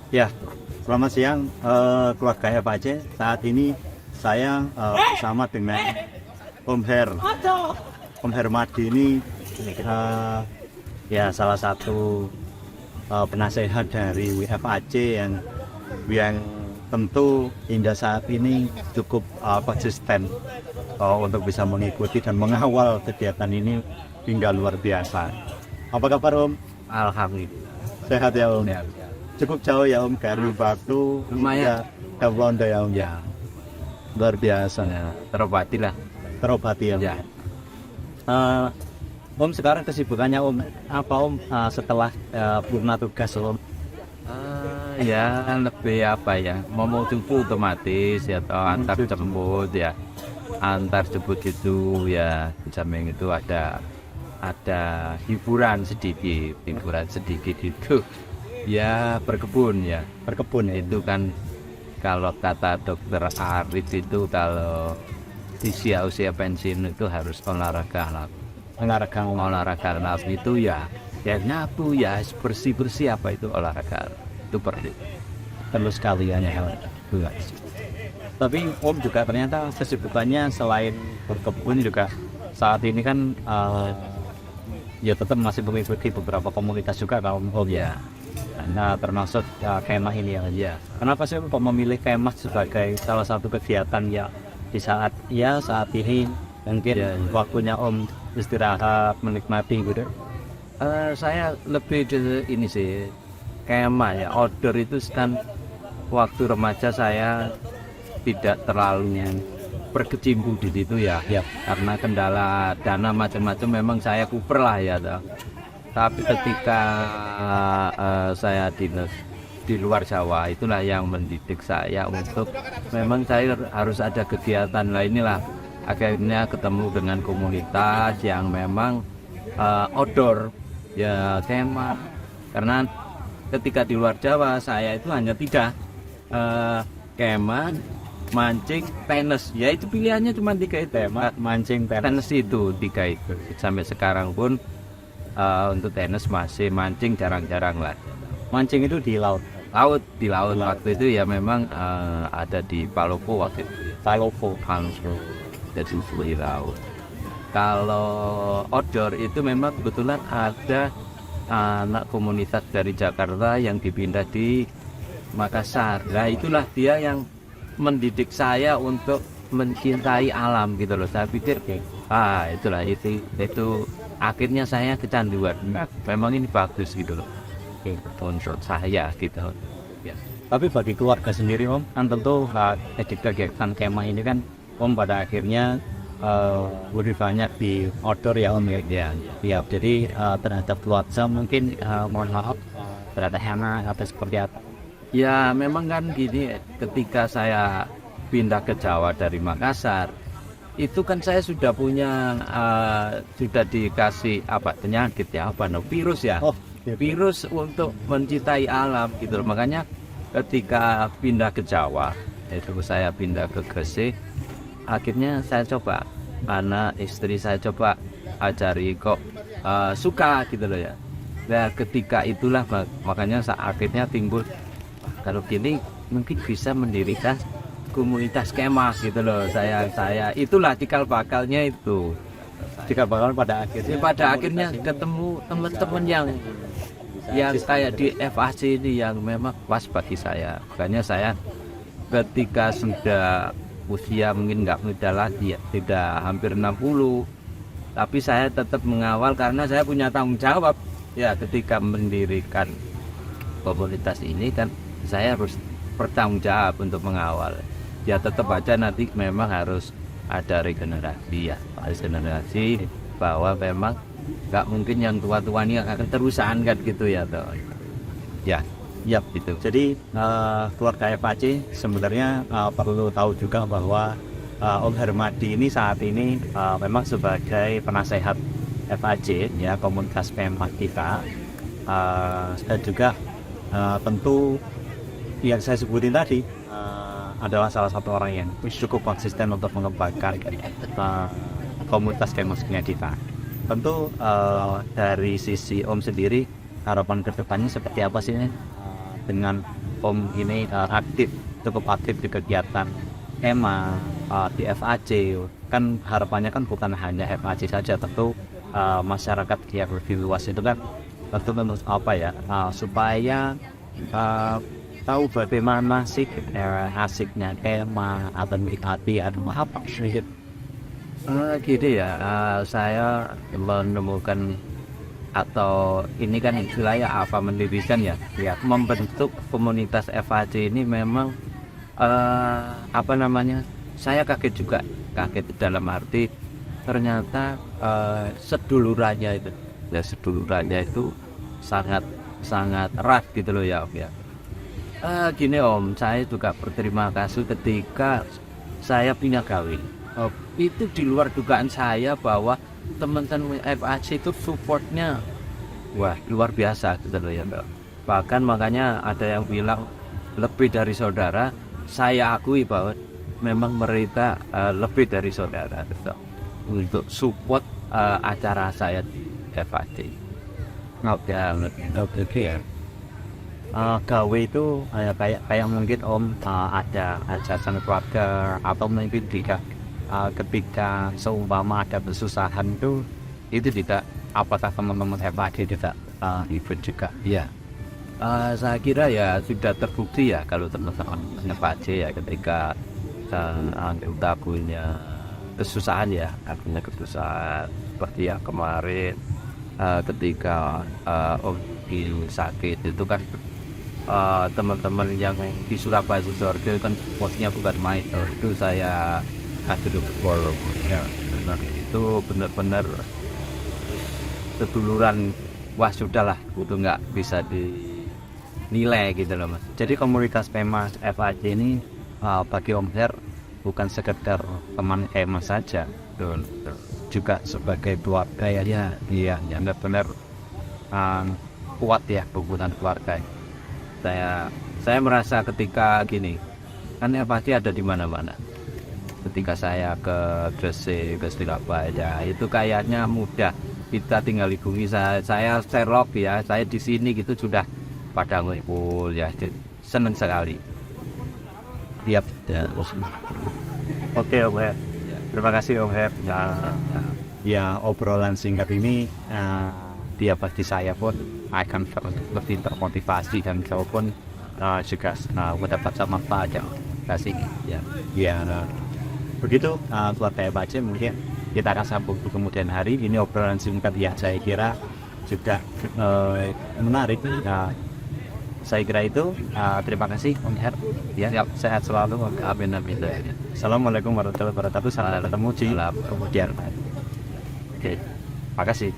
Ya, selamat siang keluarga FAC. Saat ini saya bersama dengan Om Her. Om Hermadi ini ya salah satu penasehat dari WFAC yang tentu hingga saat ini cukup konsisten untuk bisa mengikuti dan mengawal kegiatan ini hingga luar biasa. Apa kabar Om? Alhamdulillah. Sehat ya Om? Ya, Cukup jauh ya Om dari Batu lumayan. ke Londo ya Om ya. Luar biasa. Ya, terobati lah. Terobati ya Om. Ya. Om sekarang kesibukannya Om apa Om setelah purna tugas Om? Ya lebih apa ya, mau jemput otomatis ya, atau antar jemput ya, antar jemput itu ya, di samping itu ada hiburan sedikit itu ya, berkebun ya itu kan. Kalau kata dokter Arif itu, kalau di usia pensiun itu harus olahraga itu ya nyapu ya, bersih apa itu olahraga itu Perlu sekalian ya. Tapi Om juga ternyata kesibukannya selain berkebun juga saat ini kan ya tetap masih mengikuti beberapa komunitas juga kalau Om ya. Nah termasuk kemah ini ya. Kenapa sih Om memilih kemah sebagai salah satu kegiatan ya di saat ini mungkin Ya. waktunya Om istirahat menikmati gitu? Saya lebih di ini sih, kemah ya, outdoor itu kan. Waktu remaja saya tidak terlalu berkecimpung di situ ya, karena kendala dana macam-macam, memang saya kuper lah ya toh. Tapi ketika saya di luar Jawa, itulah yang mendidik saya untuk memang saya harus ada kegiatan lah. Inilah akhirnya ketemu dengan komunitas yang memang outdoor ya, kemah. Karena ketika di luar Jawa saya itu hanya tiga, kemah, mancing, tenis. Ya itu pilihannya cuma tiga itu. Kemah, mancing, tenis. Tenis itu tiga itu. Sampai sekarang pun untuk tenis masih, mancing jarang-jarang lah. Mancing itu di laut. Di laut waktu itu ya, memang ada di Palopo waktu itu. Palopo. Jadi di laut. Kalau outdoor itu memang kebetulan ada anak komunitas dari Jakarta yang dipindah di Makassar. Nah itulah dia yang mendidik saya untuk mencintai alam gitu loh. Saya pikir itulah itu akhirnya saya kecanduan. Memang ini bagus gitu loh untuk saya gitu ya. Tapi bagi keluarga sendiri Om, kan tentu kegiatan kemah ini kan Om pada akhirnya lebih banyak di outdoor ya Om ya. Ya, jadi terhadap keluarga mungkin mohon maaf terhadap Hana atau seperti apa? Ya memang kan gini, ketika saya pindah ke Jawa dari Makassar, itu kan saya sudah punya sudah dikasih penyakit ya, virus ya. Virus untuk mencintai alam gitu. Makanya ketika pindah ke Jawa, itu saya pindah ke Gresik, akhirnya saya coba, karena istri saya coba ajari, kok suka gitu loh ya. Nah ketika itulah makanya akhirnya timbul, kalau gini mungkin bisa mendirikan komunitas kemah gitu loh. Saya itulah cikal bakalnya itu. Jika bakal pada akhirnya ketemu teman-teman yang kayak di FAC ini yang memang pas bagi saya. Makanya saya ketika sudah usia mungkin nggak muda lagi ya, tidak hampir 60, tapi saya tetap mengawal karena saya punya tanggung jawab ya. Ketika mendirikan komunitas ini kan saya harus bertanggung jawab untuk mengawal ya. Tetap aja nanti memang harus ada regenerasi ya, bahwa memang nggak mungkin yang tua-tua ini akan terusan kan gitu ya toh. Ya gitu. Jadi keluarga FAC sebenarnya perlu tahu juga bahwa Om Hermadi ini saat ini memang sebagai penasehat FAC ya, komunitas kemah kita, dan juga tentu yang saya sebutin tadi adalah salah satu orang yang cukup konsisten untuk mengembangkan komunitas kemah kita. Tentu dari sisi Om sendiri, harapan kedepannya seperti apa sih dengan Om ini cukup aktif di kegiatan EMA, di FAC. Kan harapannya kan bukan hanya FAC saja, tentu masyarakat yang lebih luas itu kan tentu apa ya, supaya tahu bagaimana sih asiknya EMA atau MIKATI atau apa sih. Gini ya, saya menemukan atau ini kan istilahnya apa mendirikan ya, membentuk komunitas FAC ini memang apa namanya, saya kaget juga, kaget dalam arti ternyata sedulurannya itu sangat sangat erat gitu loh ya Om ya. Gini Om, saya juga berterima kasih ketika saya punya gawe. Itu di luar dugaan saya bahwa teman-teman FAC itu supportnya wah luar biasa gitu loh ya Mbak. Bahkan makanya ada yang bilang lebih dari saudara. Saya akui bahwa memang mereka lebih dari saudara gitu, untuk support acara saya di FAC. Oke. Gawe itu kayak mungkin Om ada ajaran keluarga atau mungkin ketika seumpama ada kesusahan itu tidak, apakah teman-teman FAC tidak ikut juga? Ya, saya kira ya sudah terbukti ya kalau teman-teman FAC ya ketika kita punya kesusahan ya, artinya kesusahan seperti yang kemarin ketika Om Gil sakit itu kan teman-teman yang di Surabaya Sidoarjo kan posnya bukan main, itu saya kasih forum ya, itu benar-benar seduluran, wah sudahlah itu nggak bisa dinilai gitu loh Mas. Jadi komunitas PEMA FAC ini bagi Om Her bukan sekedar teman EMA saja, juga sebagai keluarga ya, benar-benar kuat ya hubungan keluarga. Saya merasa ketika gini kan FAC ada di mana-mana. Ketika saya ke Gresik, ke Surabaya itu kayaknya mudah, kita tinggal hubungi saya Sherlock ya, saya di sini gitu sudah pada ngumpul ya, seneng sekali. Siap ya. Oke Om Her, terima kasih Om Her. Ya obrolan singkat ini dia pasti saya pun akan lebih termotivasi dan saya pun juga mendapat manfaat yang kasih ya. Begitu keluarga FAC, mungkin kita akan sambung kemudian hari. Ini obrolan singkat ya, saya kira juga menarik. Saya kira itu. Terima kasih Om Her ya, sehat selalu. Amin. Assalamualaikum warahmatullahi wabarakatuh. Sampai ketemu di kemudian. Oke, makasih.